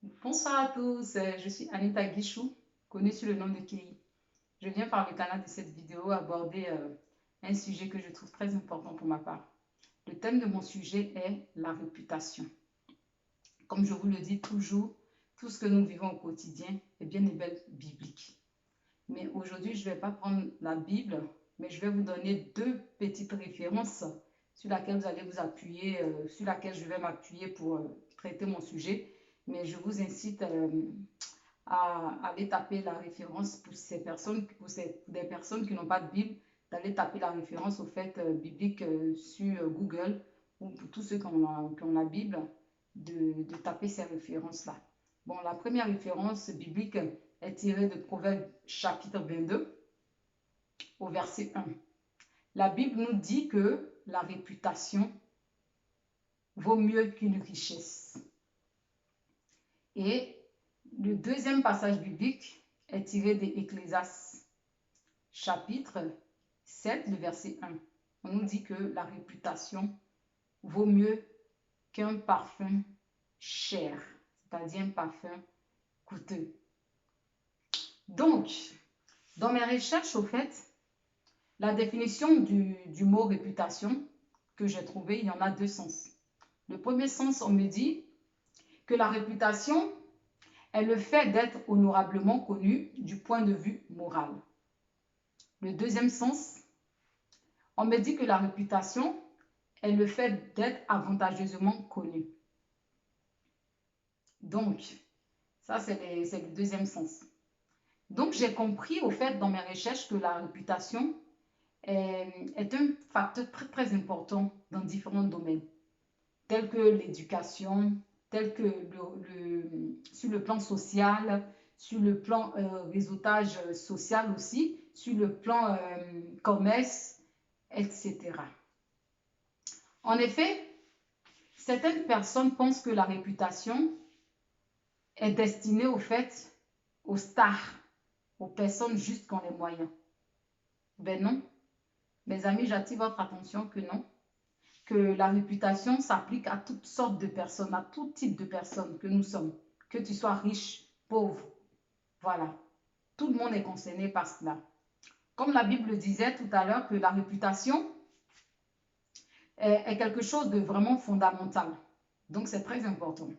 Bonsoir à tous, je suis Anita Guichou, connue sous le nom de Kei. Je viens par le canal de cette vidéo aborder un sujet que je trouve très important pour ma part. Le thème de mon sujet est la réputation. Comme je vous le dis toujours, tout ce que nous vivons au quotidien est bien et bien biblique. Mais aujourd'hui, je ne vais pas prendre la Bible, mais je vais vous donner deux petites références sur laquelle vous allez vous appuyer, sur laquelle je vais m'appuyer pour traiter mon sujet. Mais je vous incite à aller taper la référence pour ces personnes, pour des personnes qui n'ont pas de Bible, d'aller taper la référence au fait biblique sur Google, ou pour tous ceux qui ont la Bible, de taper ces références-là. Bon, la première référence biblique est tirée de Proverbes chapitre 22 au verset 1. La Bible nous dit que la réputation vaut mieux qu'une richesse. Et le deuxième passage biblique est tiré d'Ecclésiaste chapitre 7, le verset 1. On nous dit que la réputation vaut mieux qu'un parfum cher, c'est-à-dire un parfum coûteux. Donc, dans mes recherches, au fait, la définition du mot réputation que j'ai trouvé, il y en a deux sens. Le premier sens, on me dit que la réputation est le fait d'être honorablement connu du point de vue moral. Le deuxième sens, on me dit que la réputation est le fait d'être avantageusement connu. Donc, ça, c'est le deuxième sens. Donc, j'ai compris au fait dans mes recherches que la réputation est un facteur très, très important dans différents domaines, tels que l'éducation, tels que sur le plan social, sur le plan réseautage social aussi, sur le plan commerce, etc. En effet, certaines personnes pensent que la réputation est destinée au fait aux stars, aux personnes juste qui ont les moyens. Ben non, mes amis, j'attire votre attention que non, que la réputation s'applique à toutes sortes de personnes, à tout type de personnes que nous sommes, que tu sois riche, pauvre, voilà. Tout le monde est concerné par cela. Comme la Bible disait tout à l'heure, que la réputation est quelque chose de vraiment fondamental. Donc, c'est très important.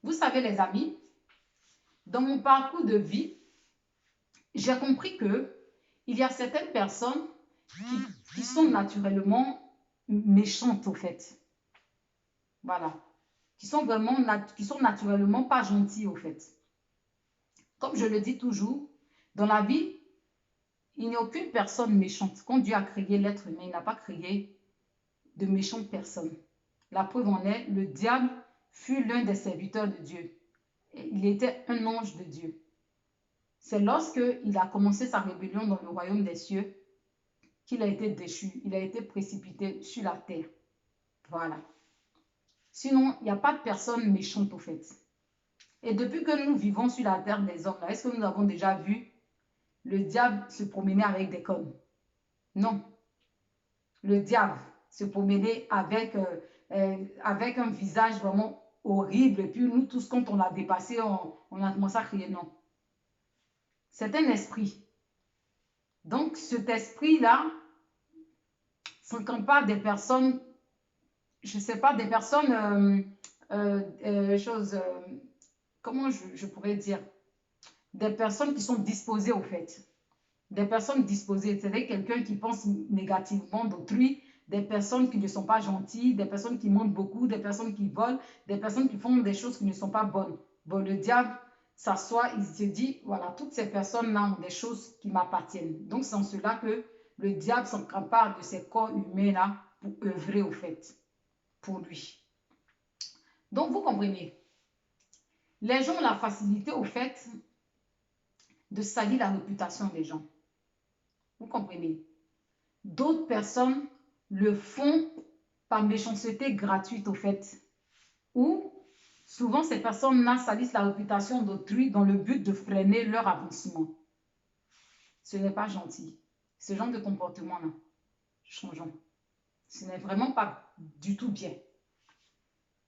Vous savez, les amis, dans mon parcours de vie, j'ai compris que il y a certaines personnes qui sont naturellement méchantes, au fait. Voilà. Qui sont naturellement pas gentilles, au fait. Comme je le dis toujours, dans la vie, il n'y a aucune personne méchante. Quand Dieu a créé l'être humain, il n'a pas créé de méchantes personnes. La preuve en est, le diable fut l'un des serviteurs de Dieu. Il était un ange de Dieu. C'est lorsqu'il a commencé sa rébellion dans le royaume des cieux qu'il a été déchu. Il a été précipité sur la terre. Voilà. Sinon, il n'y a pas de personne méchante au fait. Et depuis que nous vivons sur la terre des hommes, est-ce que nous avons déjà vu le diable se promener avec des connes? Non. Le diable se promenait avec un visage vraiment horrible. Et puis nous tous, quand on l'a dépassé, on a commencé à crier non. C'est un esprit. Donc cet esprit-là s'encampe des personnes, je ne sais pas, des personnes, comment je pourrais dire, des personnes qui sont disposées au fait. Des personnes disposées, c'est-à-dire quelqu'un qui pense négativement d'autrui, des personnes qui ne sont pas gentilles, des personnes qui mentent beaucoup, des personnes qui volent, des personnes qui font des choses qui ne sont pas bonnes. Bon, le diable s'assoit, il se dit, voilà, toutes ces personnes-là ont des choses qui m'appartiennent. Donc, c'est en cela que le diable s'empare de ces corps humains-là pour œuvrer au fait, pour lui. Donc, vous comprenez, les gens ont la facilité au fait de salir la réputation des gens. Vous comprenez? D'autres personnes le font par méchanceté gratuite au fait. Ou souvent ces personnes-là salissent la réputation d'autrui dans le but de freiner leur avancement. Ce n'est pas gentil. Ce genre de comportement-là, changeons. Ce n'est vraiment pas du tout bien.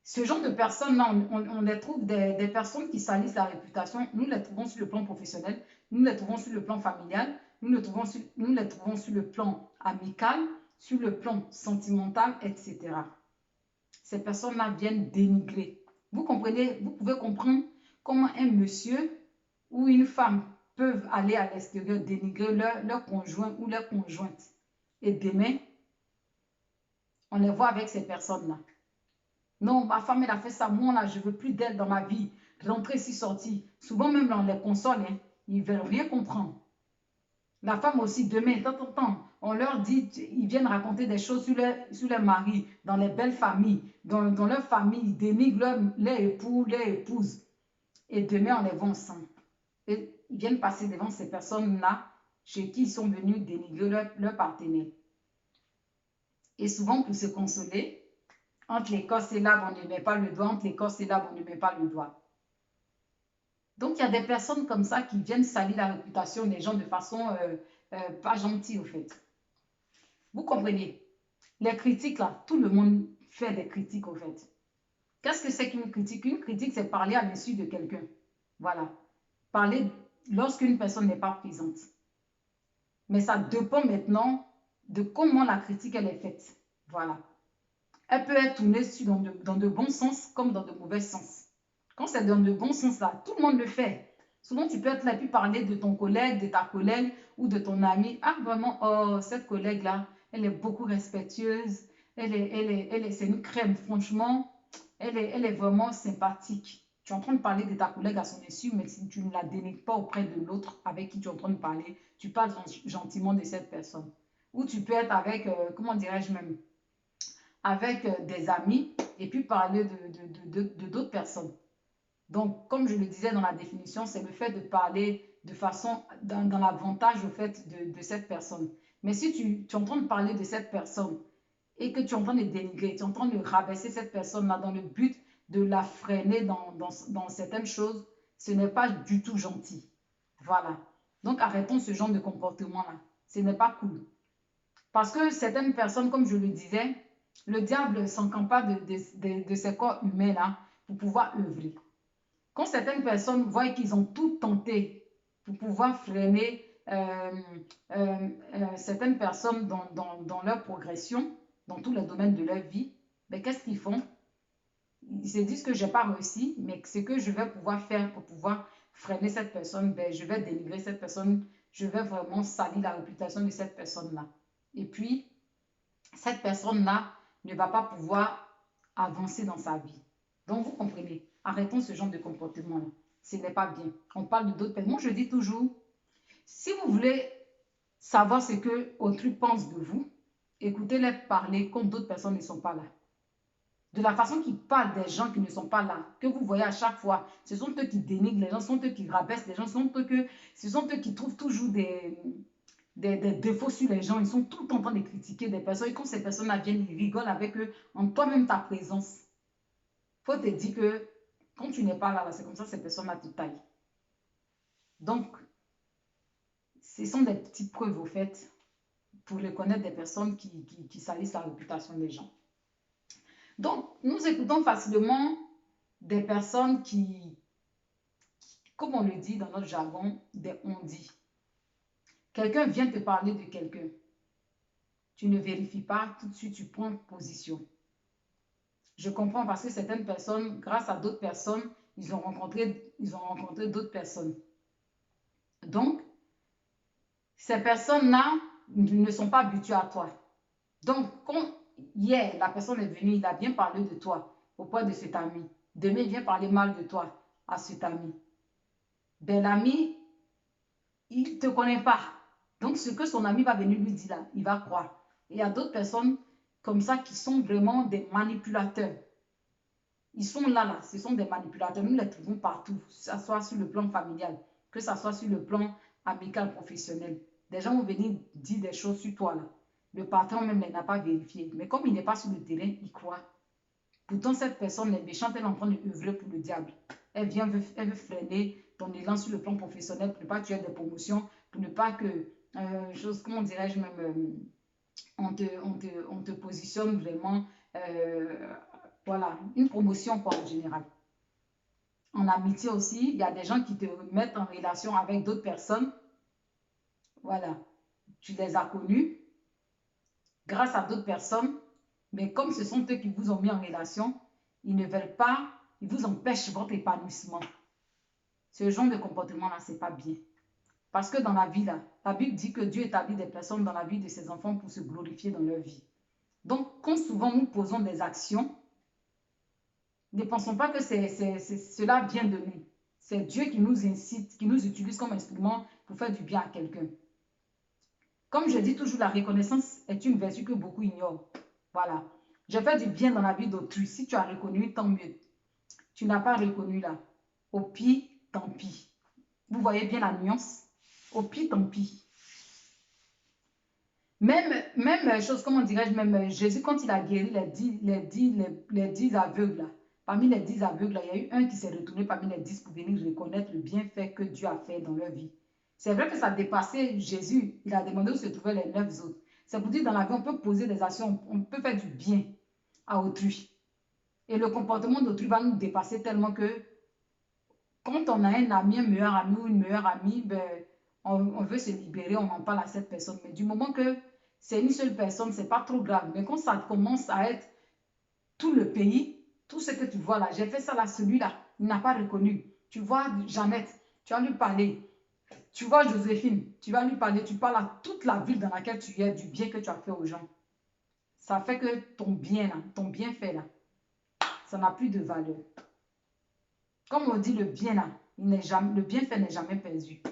Ce genre de personnes-là, on les trouve des personnes qui salissent la réputation. Nous les trouvons sur le plan professionnel, nous les trouvons sur le plan familial, nous les trouvons sur le plan amical, sur le plan sentimental, etc. Ces personnes-là viennent dénigrer. Vous comprenez, vous pouvez comprendre comment un monsieur ou une femme peuvent aller à l'extérieur dénigrer leur conjoint ou leur conjointe. Et demain, on les voit avec ces personnes-là. Non, ma femme, elle a fait ça. Moi, là, je ne veux plus d'elle dans ma vie. Rentrer ici, sortir. Souvent, même là, on les console. Hein, ils ne veulent rien comprendre. La femme aussi, demain, on leur dit, ils viennent raconter des choses sur leur mari, dans les belles familles, dans leur famille, ils dénigrent leur époux, leur épouse. Et demain, on les voit ensemble. Et ils viennent passer devant ces personnes-là, chez qui ils sont venus dénigrer leur partenaire. Et souvent, pour se consoler, entre les syllabes, on ne met pas le doigt, entre les syllabes, on ne met pas le doigt. Donc, il y a des personnes comme ça qui viennent salir la réputation des gens de façon pas gentille, au fait. Vous comprenez? Les critiques, là, tout le monde fait des critiques, au fait. Qu'est-ce que c'est qu'une critique? Une critique, c'est parler à l'insu de quelqu'un. Voilà. Parler lorsqu'une personne n'est pas présente. Mais ça dépend maintenant de comment la critique, elle est faite. Voilà. Elle peut être tournée dans de bons sens comme dans de mauvais sens. Quand c'est dans de bons sens, là, tout le monde le fait. Souvent, tu peux être là et puis parler de ton collègue, de ta collègue ou de ton ami. Ah, vraiment, oh, cette collègue-là, elle est beaucoup respectueuse. C'est une crème, franchement. Elle est vraiment sympathique. Tu es en train de parler de ta collègue à son insu, mais si tu ne la dénigres pas auprès de l'autre avec qui tu es en train de parler, tu parles gentiment de cette personne. Ou tu peux être avec, comment dirais-je même, avec des amis et puis parler de d'autres personnes. Donc, comme je le disais dans la définition, c'est le fait de parler de façon, dans l'avantage au fait de cette personne. Mais si tu es en train de parler de cette personne et que tu es en train de dénigrer, tu es en train de rabaisser cette personne-là dans le but de la freiner dans certaines choses, ce n'est pas du tout gentil. Voilà. Donc, arrêtons ce genre de comportement-là. Ce n'est pas cool. Parce que certaines personnes, comme je le disais, le diable s'encampe de ces corps humains-là pour pouvoir œuvrer. Quand certaines personnes voient qu'ils ont tout tenté pour pouvoir freiner certaines personnes dans leur progression, dans tous les domaines de leur vie, ben, qu'est-ce qu'ils font? Ils se disent que je n'ai pas réussi, mais ce que je vais pouvoir faire pour pouvoir freiner cette personne, ben, je vais dénigrer cette personne, je vais vraiment salir la réputation de cette personne-là. Et puis, cette personne-là ne va pas pouvoir avancer dans sa vie. Donc, vous comprenez, arrêtons ce genre de comportement-là. Ce n'est pas bien. On parle de d'autres personnes. Moi, je dis toujours, si vous voulez savoir ce que autrui pense de vous, écoutez-les parler quand d'autres personnes ne sont pas là. De la façon qu'ils parlent des gens qui ne sont pas là, que vous voyez à chaque fois, ce sont eux qui dénigrent les gens, ce sont eux qui rabaissent les gens, ce sont eux qui trouvent toujours des défauts sur les gens. Ils sont tout le temps en train de critiquer des personnes. Et quand ces personnes-là viennent, ils rigolent avec eux en toi-même ta présence. Il faut te dire que quand tu n'es pas là, c'est comme ça ces personnes-là te taillent. Donc, ce sont des petites preuves au fait pour reconnaître des personnes qui salissent la réputation des gens. Donc, nous écoutons facilement des personnes qui, comme on le dit dans notre jargon, des on-dit. Quelqu'un vient te parler de quelqu'un. Tu ne vérifies pas, tout de suite tu prends position. Je comprends parce que certaines personnes, grâce à d'autres personnes, ils ont rencontré d'autres personnes. Donc, ces personnes-là ne sont pas habituées à toi. Donc, quand hier, la personne est venue, il a bien parlé de toi auprès de cet ami. Demain, il vient parler mal de toi à cet ami. Ben, l'ami, il ne te connaît pas. Donc, ce que son ami va venir lui dire là, il va croire. Et il y a d'autres personnes comme ça qui sont vraiment des manipulateurs. Ils sont là, ce sont des manipulateurs. Nous les trouvons partout, que ce soit sur le plan familial, que ce soit sur le plan amical, professionnel. Des gens vont venir dire des choses sur toi là. Le patron même n'a pas vérifié. Mais comme il n'est pas sur le terrain, il croit. Pourtant, cette personne est méchante, elle est en train de œuvrer pour le diable. Elle veut freiner ton élan sur le plan professionnel pour ne pas que tu aies des promotions, pour ne pas que, comment dirais-je même, on te positionne vraiment Voilà, une promotion quoi en général. En amitié aussi, il y a des gens qui te mettent en relation avec d'autres personnes. Voilà, tu les as connus grâce à d'autres personnes, mais comme ce sont eux qui vous ont mis en relation, ils ne veulent pas, ils vous empêchent votre épanouissement. Ce genre de comportement-là, ce n'est pas bien. Parce que dans la vie, là, la Bible dit que Dieu établit des personnes dans la vie de ses enfants pour se glorifier dans leur vie. Donc, quand souvent nous posons des actions, ne pensons pas que cela vient de nous. C'est Dieu qui nous incite, qui nous utilise comme instrument pour faire du bien à quelqu'un. Comme je dis toujours, la reconnaissance est une vertu que beaucoup ignorent. Voilà. Je fais du bien dans la vie d'autrui. Si tu as reconnu, tant mieux. Tu n'as pas reconnu là. Au pire, tant pis. Vous voyez bien la nuance? Au pire, tant pis. Même chose, comment dirais-je, même Jésus, quand il a guéri les 10 aveugles, là, parmi les 10 aveugles, là, il y a eu un qui s'est retourné parmi les 10 pour venir reconnaître le bienfait que Dieu a fait dans leur vie. C'est vrai que ça dépassait Jésus. Il a demandé où se trouvaient les 9 autres. C'est pour dire dans la vie, on peut poser des actions, on peut faire du bien à autrui. Et le comportement d'autrui va nous dépasser tellement que quand on a un ami, un meilleur ami ou une meilleure amie, ben, on veut se libérer, on en parle à cette personne. Mais du moment que c'est une seule personne, c'est pas trop grave. Mais quand ça commence à être tout le pays, tout ce que tu vois là, j'ai fait ça là, celui-là, il n'a pas reconnu. Tu vois Jeannette, tu vas lui parler. Tu vois Joséphine, tu vas lui parler, tu parles à toute la ville dans laquelle tu es, du bien que tu as fait aux gens. Ça fait que ton bien là, ton bienfait là, ça n'a plus de valeur. Comme on dit, le bien là, le bienfait n'est jamais perdu.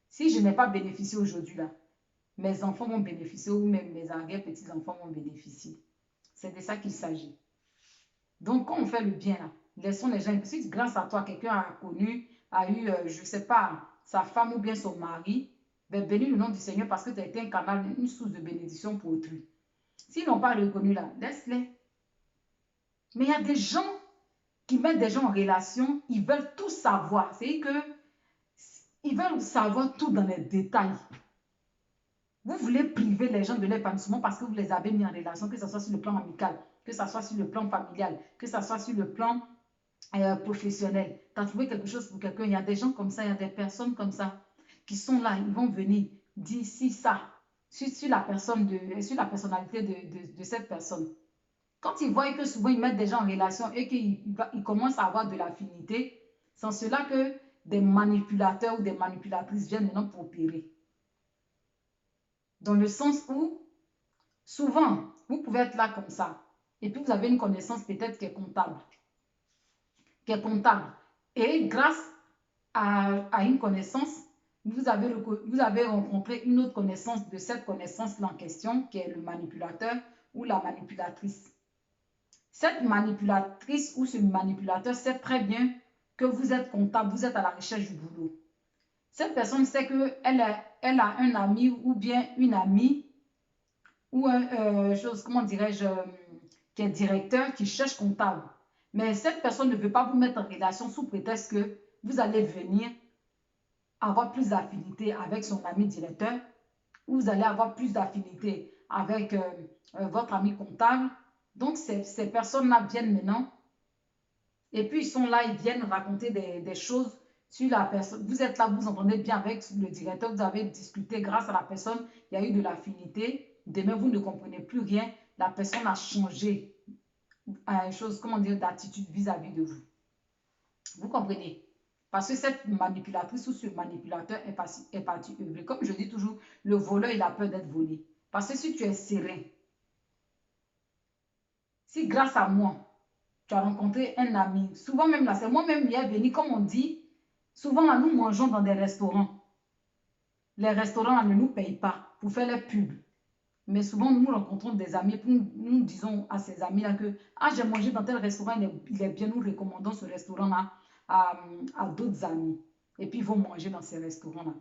Si je n'ai pas bénéficié aujourd'hui là, mes enfants vont bénéficier ou même mes arrière-petits-enfants vont bénéficier. C'est de ça qu'il s'agit. Donc, quand on fait le bien là, laissons les gens. Si grâce à toi, quelqu'un a connu, a eu, je ne sais pas, sa femme ou bien son mari, ben, bénis le nom du Seigneur parce que tu as été un canal, une source de bénédiction pour autrui. S'ils n'ont pas reconnu là, laisse-les. Mais il y a des gens qui mettent des gens en relation, ils veulent tout savoir. C'est que ils veulent savoir tout dans les détails. Vous voulez priver les gens de l'épanouissement parce que vous les avez mis en relation, que ce soit sur le plan amical, que ce soit sur le plan familial, que ce soit sur le plan professionnel. Tu as trouvé quelque chose pour quelqu'un. Il y a des gens comme ça, il y a des personnes comme ça qui sont là, ils vont venir dire si ça, sur la personnalité de cette personne. Quand ils voient que souvent ils mettent des gens en relation et qu'ils commencent à avoir de l'affinité, c'est en cela que des manipulateurs ou des manipulatrices viennent maintenant pour opérer. Dans le sens où, souvent, vous pouvez être là comme ça, et puis vous avez une connaissance peut-être qui est comptable. Et grâce à une connaissance, vous avez rencontré une autre connaissance de cette connaissance-là en question, qui est le manipulateur ou la manipulatrice. Cette manipulatrice ou ce manipulateur sait très bien que vous êtes comptable, vous êtes à la recherche du boulot. Cette personne sait qu'elle a un ami ou bien une amie ou comment dirais-je, qui est directeur, qui cherche comptable. Mais cette personne ne veut pas vous mettre en relation sous prétexte que vous allez venir avoir plus d'affinité avec son ami directeur ou vous allez avoir plus d'affinité avec votre ami comptable. Donc, ces personnes-là viennent maintenant et puis ils sont là, ils viennent raconter des choses sur la personne. Vous êtes là, vous entendez bien avec le directeur, vous avez discuté grâce à la personne, il y a eu de l'affinité. Demain, vous ne comprenez plus rien. La personne a changé comment dire, d'attitude vis-à-vis de vous. Vous comprenez? Parce que cette manipulatrice ou ce manipulateur est parti œuvrer. Comme je dis toujours, le voleur, il a peur d'être volé. Parce que si tu es serein, si grâce à moi, tu as rencontré un ami, souvent même là, c'est moi-même qui est venu, comme on dit, souvent là, nous mangeons dans des restaurants. Les restaurants là, ne nous payent pas pour faire les pubs. Mais souvent, nous rencontrons des amis, nous disons à ces amis-là que « Ah, j'ai mangé dans tel restaurant, il est bien, nous recommandons ce restaurant-là à d'autres amis. » Et puis, ils vont manger dans ces restaurants-là.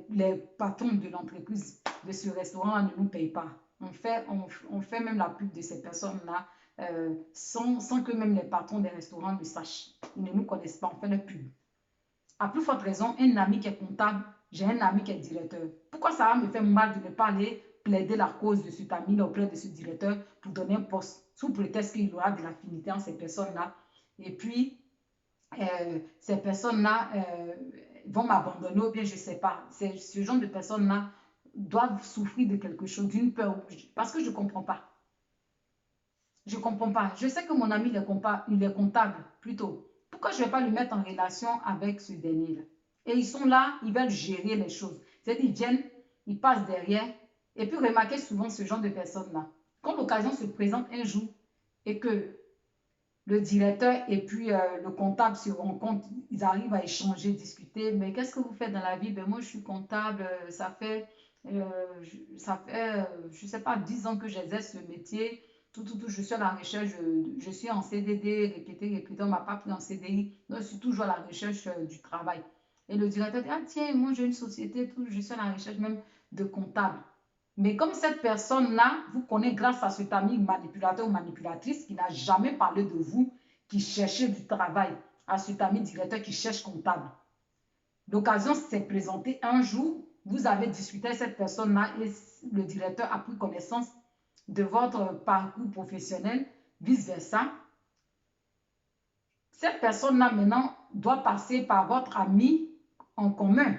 Les patrons de l'entreprise de ce restaurant-là ne nous payent pas. On fait même la pub de ces personnes-là sans que même les patrons des restaurants le sachent. Ils ne nous connaissent pas, on fait la pub. À plus forte raison, un ami qui est comptable, j'ai un ami qui est directeur. Pourquoi ça va me faire mal de ne pas aller plaider la cause de cet ami auprès de ce directeur pour donner un poste sous prétexte qu'il y aura de l'affinité entre ces personnes-là. Et puis, ces personnes-là vont m'abandonner ou bien je ne sais pas. Ce genre de personnes-là doivent souffrir de quelque chose, d'une peur, parce que je ne comprends pas. Je ne comprends pas. Je sais que mon ami, il est comptable, plutôt. Pourquoi je ne vais pas lui mettre en relation avec ce dernier-là? Et ils sont là, ils veulent gérer les choses. C'est-à-dire, ils viennent, ils passent derrière. Et puis, remarquez souvent ce genre de personnes-là. Quand l'occasion se présente un jour et que le directeur et puis le comptable se rencontrent, ils arrivent à échanger, discuter. Mais qu'est-ce que vous faites dans la vie? Ben moi, je suis comptable, je ne sais pas, 10 ans que j'exerce ce métier. Je suis à la recherche, je suis en CDD, répété, on ne m'a pas pris en CDI. Donc, je suis toujours à la recherche du travail. Et le directeur dit, ah tiens, moi j'ai une société, je suis à la recherche même de comptable. Mais comme cette personne-là vous connaît grâce à cet ami manipulateur ou manipulatrice qui n'a jamais parlé de vous, qui cherchait du travail, à cet ami directeur qui cherche comptable. L'occasion s'est présentée un jour, vous avez discuté avec cette personne-là et le directeur a pris connaissance de votre parcours professionnel, vice-versa. Cette personne-là maintenant doit passer par votre ami en commun,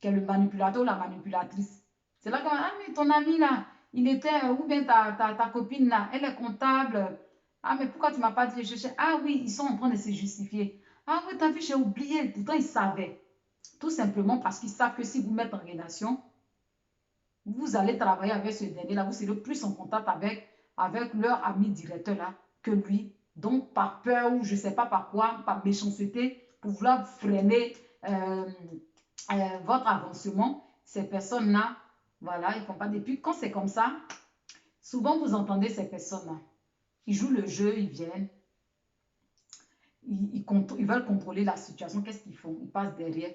qui est le manipulateur ou la manipulatrice. C'est là que, ah, mais ton ami là, il était, ou bien ta copine là, elle est comptable. Ah, mais pourquoi tu ne m'as pas dit? Ah oui, ils sont en train de se justifier. Ah oui, t'as vu, j'ai oublié. Pourtant, ils savaient. Tout simplement parce qu'ils savent que si vous mettez en relation, vous allez travailler avec ce dernier-là, vous serez plus en contact avec leur ami directeur là que lui. Donc, par peur ou je ne sais pas par quoi, par méchanceté, pour vouloir freiner votre avancement, ces personnes-là, voilà, ils ne font pas. Et puis, quand c'est comme ça, souvent vous entendez ces personnes-là. Ils jouent le jeu, ils viennent, ils veulent contrôler la situation. Qu'est-ce qu'ils font? Ils passent derrière.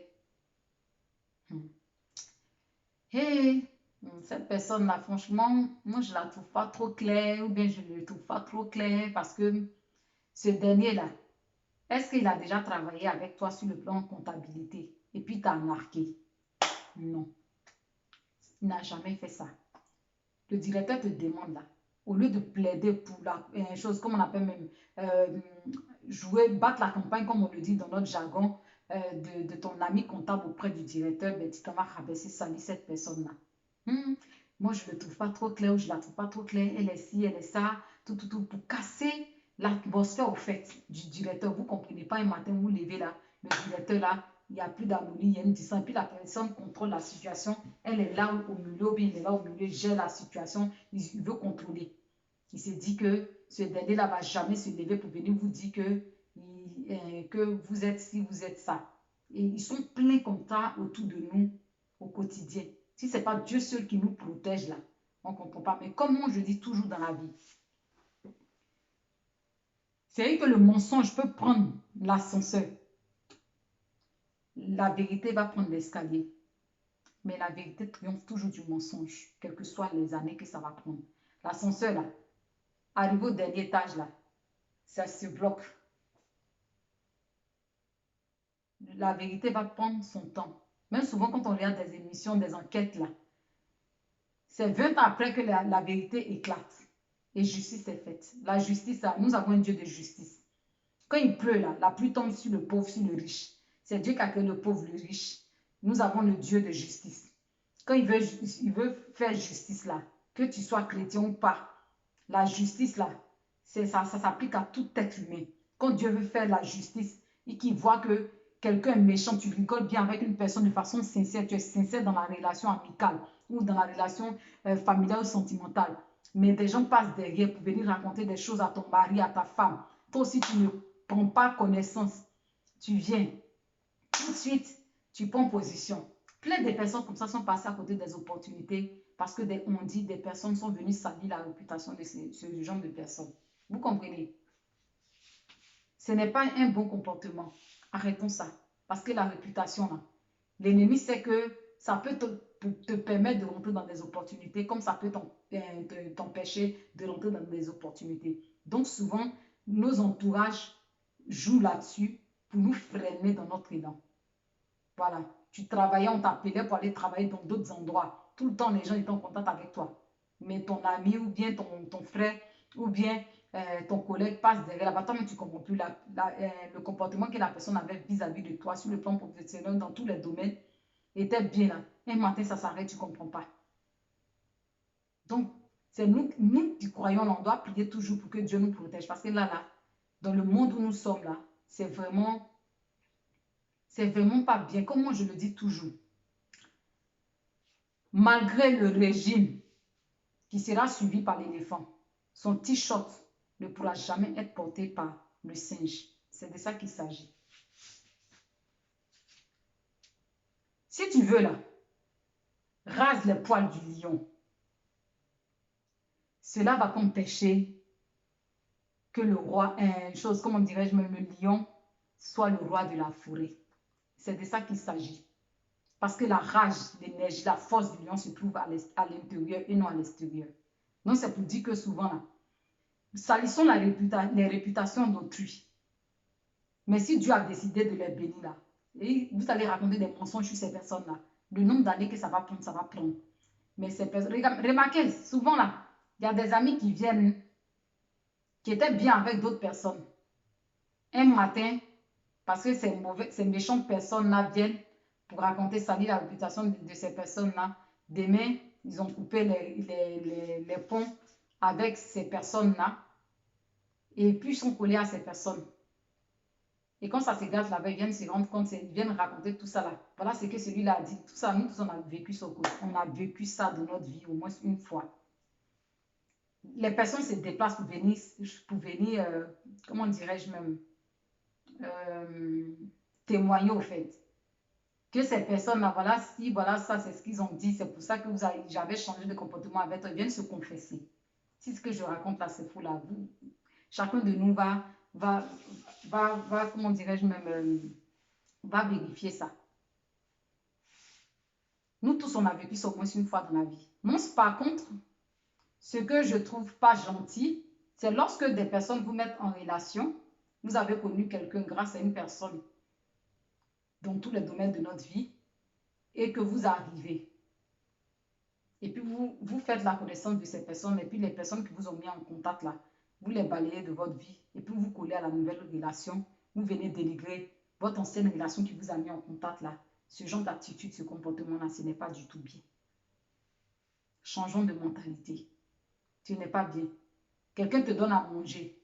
Hey, cette personne-là, franchement, moi, je ne la trouve pas trop claire ou bien je ne le trouve pas trop clair parce que ce dernier-là, est-ce qu'il a déjà travaillé avec toi sur le plan comptabilité et puis t'as marqué? Non, il n'a jamais fait ça. Le directeur te demande là, au lieu de plaider pour la chose, comme on appelle même, jouer, battre la campagne, comme on le dit dans notre jargon, de ton ami comptable auprès du directeur, ben, tu t'en vas rabaisser, salir cette personne-là. Moi, je ne le trouve pas trop clair ou je ne la trouve pas trop claire. Elle est ci, elle est ça, tout, pour casser l'atmosphère au fait du directeur. Vous ne comprenez pas un matin, vous levez là, le directeur là, il n'y a plus d'harmonie, il y a une distance, puis la personne contrôle la situation. Elle est là au milieu, bien il est là au milieu, gère la situation, il veut contrôler. Il s'est dit que ce dernier-là ne va jamais se lever pour venir vous dire que vous êtes ci, vous êtes ça. Et ils sont pleins comme ça autour de nous au quotidien. Si ce n'est pas Dieu seul qui nous protège là, on ne comprend pas. Mais comme moi je dis toujours dans la vie, c'est vrai que le mensonge peut prendre l'ascenseur. La vérité va prendre l'escalier. Mais la vérité triomphe toujours du mensonge, quelles que soient les années que ça va prendre. L'ascenseur là, arrivé au dernier étage là, ça se bloque. La vérité va prendre son temps. Même souvent quand on regarde des émissions, des enquêtes là, c'est 20 ans après que la vérité éclate. Et justice est faite. La justice, là, nous avons un Dieu de justice. Quand il pleut là, la pluie tombe sur le pauvre, sur le riche. C'est Dieu qui a créé le pauvre, le riche. Nous avons le Dieu de justice. Quand il veut faire justice là, que tu sois chrétien ou pas, la justice là, ça s'applique à tout être humain. Quand Dieu veut faire la justice et qu'il voit que quelqu'un est méchant, tu rigoles bien avec une personne de façon sincère, tu es sincère dans la relation amicale ou dans la relation familiale ou sentimentale. Mais des gens passent derrière pour venir raconter des choses à ton mari, à ta femme. Toi aussi, tu ne prends pas connaissance. Tu viens. Tout de suite, tu prends position. Plein de personnes comme ça sont passées à côté des opportunités parce que on dit des personnes sont venues salir la réputation de ce genre de personnes. Vous comprenez? Ce n'est pas un bon comportement. Arrêtons ça. Parce que la réputation, là, l'ennemi sait que ça peut te permettre de rentrer dans des opportunités comme ça peut t'empêcher de rentrer dans des opportunités. Donc souvent, nos entourages jouent là-dessus pour nous freiner dans notre élan. Voilà. Tu travaillais, on t'appelait pour aller travailler dans d'autres endroits. Tout le temps, les gens étaient en contact avec toi. Mais ton ami ou bien ton frère ou bien ton collègue passe derrière là-bas, toi, mais tu ne comprends plus le comportement que la personne avait vis-à-vis de toi sur le plan professionnel, dans tous les domaines, était bien là. Un matin, ça s'arrête, tu ne comprends pas. Donc, c'est nous qui croyons, là, on doit prier toujours pour que Dieu nous protège. Parce que là, dans le monde où nous sommes là, c'est vraiment pas bien. Comme moi, je le dis toujours, malgré le régime qui sera suivi par l'éléphant, son t-shirt ne pourra jamais être porté par le singe. C'est de ça qu'il s'agit. Si tu veux là, rase les poils du lion. Cela va t'empêcher que le roi, comment dirais-je, le lion soit le roi de la forêt. C'est de ça qu'il s'agit. Parce que la rage, l'énergie, la force du lion se trouve à l'intérieur et non à l'extérieur. Donc c'est pour dire que souvent, là, salissons les réputations d'autrui. Mais si Dieu a décidé de les bénir là, et vous allez raconter des mensonges sur ces personnes-là, le nombre d'années que ça va prendre, ça va prendre. Mais ces personnes, remarquez, souvent là, il y a des amis qui viennent, qui étaient bien avec d'autres personnes. Un matin, parce que ces méchantes personnes-là viennent pour raconter, salir la réputation de ces personnes-là. Demain, ils ont coupé les ponts avec ces personnes-là et puis ils sont collés à ces personnes. Et quand ça se gâte là-bas, ils viennent se rendre compte, ils viennent raconter tout ça là. Voilà ce que celui-là a dit. Tout ça, nous tous, on a vécu ça. On a vécu ça dans notre vie au moins une fois. Les personnes se déplacent pour venir comment dirais-je même, témoigner au fait. Que ces personnes-là, voilà, si, voilà, ça, c'est ce qu'ils ont dit. C'est pour ça que j'avais changé de comportement avec eux. Ils viennent se confesser. Si ce que je raconte là, c'est faux là, chacun de nous va comment dirais-je même, va vérifier ça. Nous tous, on a vécu ça au moins une fois dans la vie. Non, par contre, ce que je trouve pas gentil, c'est lorsque des personnes vous mettent en relation, vous avez connu quelqu'un grâce à une personne dans tous les domaines de notre vie et que vous arrivez. Et puis vous faites la connaissance de ces personnes et puis les personnes qui vous ont mis en contact là, vous les balayez de votre vie et puis vous collez à la nouvelle relation, vous venez dénigrer votre ancienne relation qui vous a mis en contact là. Ce genre d'attitude, ce comportement-là, ce n'est pas du tout bien. Changeons de mentalité. Ce n'est pas bien. Quelqu'un te donne à manger,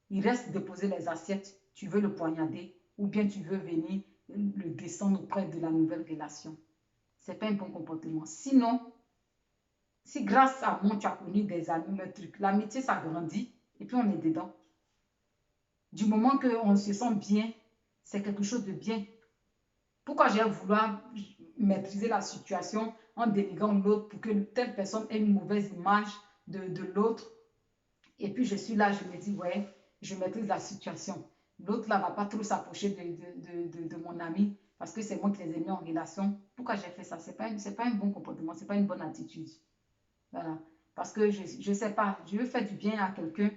il reste déposer les assiettes, tu veux le poignarder ou bien tu veux venir le descendre auprès de la nouvelle relation. Ce n'est pas un bon comportement. Sinon, si grâce à moi tu as connu des amis, l'amitié ça grandit et puis on est dedans. Du moment qu'on se sent bien, c'est quelque chose de bien. Pourquoi j'ai voulu maîtriser la situation en dénigrant l'autre pour que telle personne ait une mauvaise image de l'autre? Et puis je suis là, je me dis, ouais, je maîtrise la situation. L'autre là ne va pas trop s'approcher de mon ami parce que c'est moi qui les ai mis en relation. Pourquoi j'ai fait ça? Ce n'est pas un bon comportement, ce n'est pas une bonne attitude. Voilà. Parce que je ne sais pas, je veux faire du bien à quelqu'un.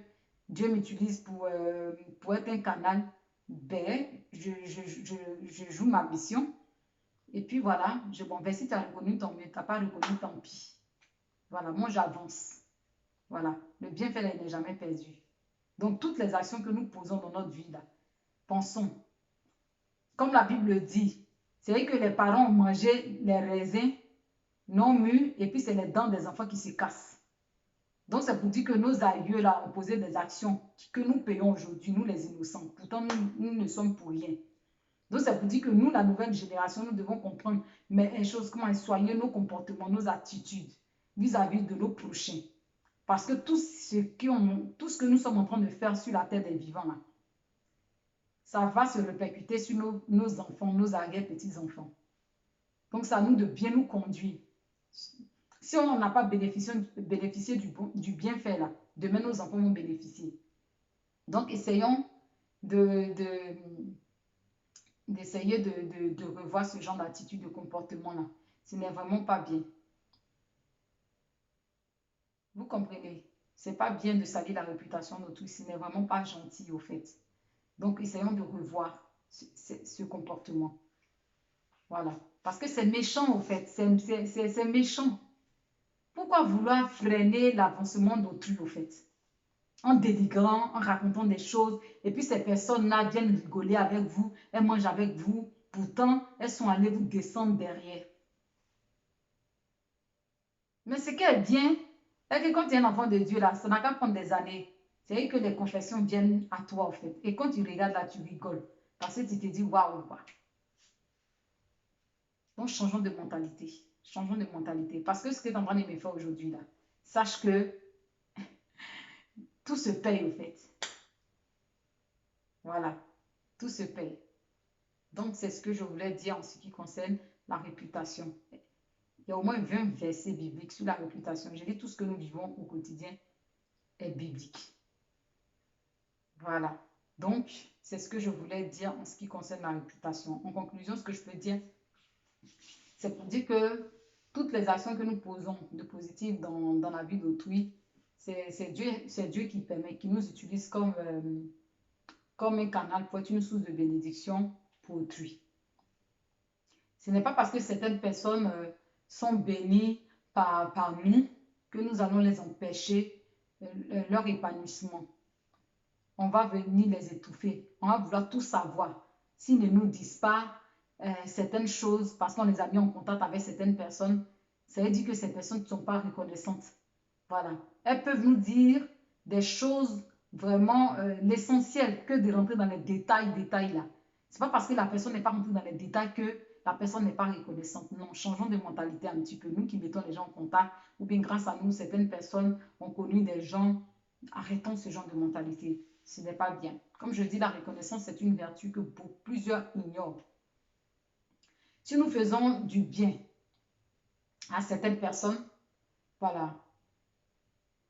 Dieu m'utilise pour être un canal. Ben, je joue ma mission. Et puis voilà, bon, ben, si tu as reconnu, tant mieux. Tu n'as pas reconnu, tant pis. Voilà, moi j'avance. Voilà, le bienfait n'est jamais perdu. Donc toutes les actions que nous posons dans notre vie, là, pensons. Comme la Bible dit, c'est vrai que les parents ont mangé les raisins non mûrs et puis c'est les dents des enfants qui se cassent. Donc c'est pour dire que nos aïeux là ont posé des actions que nous payons aujourd'hui, nous les innocents. Pourtant nous ne sommes pour rien. Donc c'est pour dire que nous, la nouvelle génération, nous devons comprendre mais une chose, comment soigner nos comportements, nos attitudes vis-à-vis de nos prochains. Parce que tout ce que nous sommes en train de faire sur la terre des vivants, là, ça va se répercuter sur nos enfants, nos arrière-petits-enfants. Donc, c'est à nous de bien nous conduire. Si on n'a pas bénéficié du bienfait, là, demain nos enfants vont bénéficier. Donc, essayons d'essayer de revoir ce genre d'attitude, de comportement-là. Ce n'est vraiment pas bien. Vous comprenez? C'est pas bien de salir la réputation d'autrui. Ce n'est vraiment pas gentil, au fait. Donc, essayons de revoir ce comportement. Voilà. Parce que c'est méchant, au fait. C'est méchant. Pourquoi vouloir freiner l'avancement d'autrui, au fait? en dénigrant, en racontant des choses. Et puis ces personnes-là viennent rigoler avec vous, elles mangent avec vous. Pourtant, elles sont allées vous descendre derrière. Mais ce qui est bien, c'est que quand tu es un enfant de Dieu, là, ça n'a qu'à prendre des années. C'est que les confessions viennent à toi, en fait. Et quand tu regardes là, tu rigoles. Parce que tu te dis, waouh, quoi. Donc, changeons de mentalité. Changeons de mentalité. Parce que ce que tu es en train de me faire aujourd'hui, là, sache que tout se paye, au fait. Voilà. Tout se paye. Donc, c'est ce que je voulais dire en ce qui concerne la réputation. Il y a au moins 20 versets bibliques sur la réputation. Je dis tout ce que nous vivons au quotidien est biblique. Voilà. Donc, c'est ce que je voulais dire en ce qui concerne la réputation. En conclusion, ce que je peux dire, c'est pour dire que toutes les actions que nous posons de positif dans la vie d'autrui, c'est Dieu qui permet, qui nous utilise comme un canal pour être une source de bénédiction pour autrui. Ce n'est pas parce que certaines personnes sont bénies par nous que nous allons les empêcher leur épanouissement. On va venir les étouffer. On va vouloir tout savoir. S'ils ne nous disent pas certaines choses parce qu'on les a mis en contact avec certaines personnes, ça veut dire que ces personnes ne sont pas reconnaissantes. Voilà. Elles peuvent nous dire des choses vraiment l'essentiel que de rentrer dans les détails là. C'est pas parce que la personne n'est pas rentrée dans les détails que la personne n'est pas reconnaissante. Non, changeons de mentalité un petit peu. Nous qui mettons les gens en contact, ou bien grâce à nous, certaines personnes ont connu des gens. Arrêtons ce genre de mentalité. Ce n'est pas bien. Comme je dis, la reconnaissance, c'est une vertu que plusieurs ignorent. Si nous faisons du bien à certaines personnes, voilà.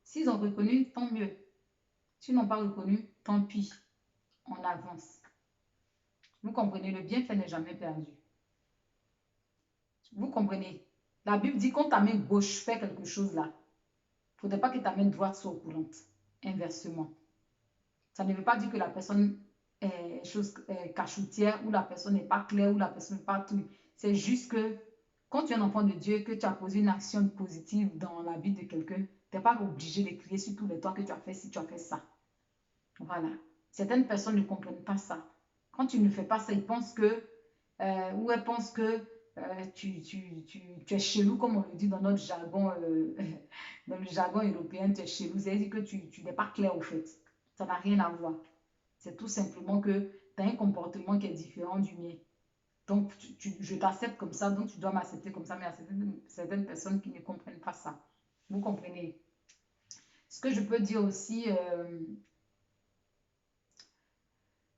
S'ils ont reconnu, tant mieux. S'ils n'ont pas reconnu, tant pis. On avance. Vous comprenez, le bienfait n'est jamais perdu. Vous comprenez? La Bible dit quand ta main gauche fait quelque chose là, il ne faudrait pas que ta main droite soit au courant. Inversement. Ça ne veut pas dire que la personne est cachoutière ou la personne n'est pas claire ou la personne n'est pas tout. C'est juste que quand tu es un enfant de Dieu, que tu as posé une action positive dans la vie de quelqu'un, tu n'es pas obligé de crier sur tous les toits que tu as fait si tu as fait ça. Voilà. Certaines personnes ne comprennent pas ça. Quand tu ne fais pas ça, ils pensent que, ou elles pensent que tu es chelou, comme on le dit dans notre jargon, dans le jargon européen, tu es chelou. C'est-à-dire que tu n'es pas clair au fait. Ça n'a rien à voir. C'est tout simplement que tu as un comportement qui est différent du mien. Donc, je t'accepte comme ça, donc tu dois m'accepter comme ça, mais il y a certaines personnes qui ne comprennent pas ça. Vous comprenez? Ce que je peux dire aussi,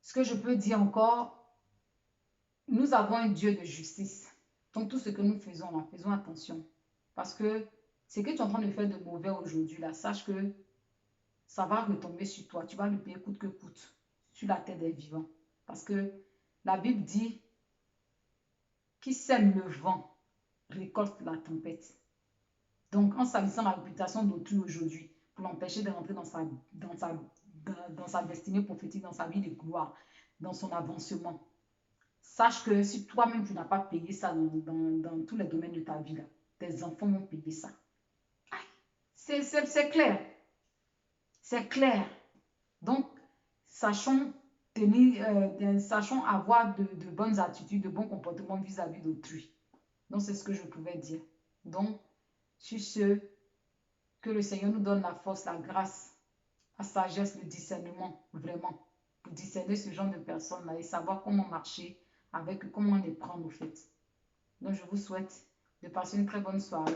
ce que je peux dire encore, nous avons un Dieu de justice. Donc, tout ce que nous faisons là, faisons attention. Parce que ce que tu es en train de faire de mauvais aujourd'hui, là, sache que ça va retomber sur toi. Tu vas le payer coûte que coûte sur la tête des vivants. Parce que la Bible dit, qui sème le vent récolte la tempête. Donc, en salissant la réputation d'autrui aujourd'hui, pour l'empêcher de rentrer dans sa destinée prophétique, dans sa vie de gloire, dans son avancement, sache que si toi-même tu n'as pas payé ça dans tous les domaines de ta vie, là, tes enfants vont payer ça. C'est clair. C'est clair. Donc, sachons sachons avoir de bonnes attitudes, de bons comportements vis-à-vis d'autrui. Donc, c'est ce que je pouvais dire. Donc, sur ce, que le Seigneur nous donne la force, la grâce, la sagesse, le discernement, vraiment, pour discerner ce genre de personnes-là et savoir comment marcher avec eux, comment les prendre au fait. Donc, je vous souhaite de passer une très bonne soirée.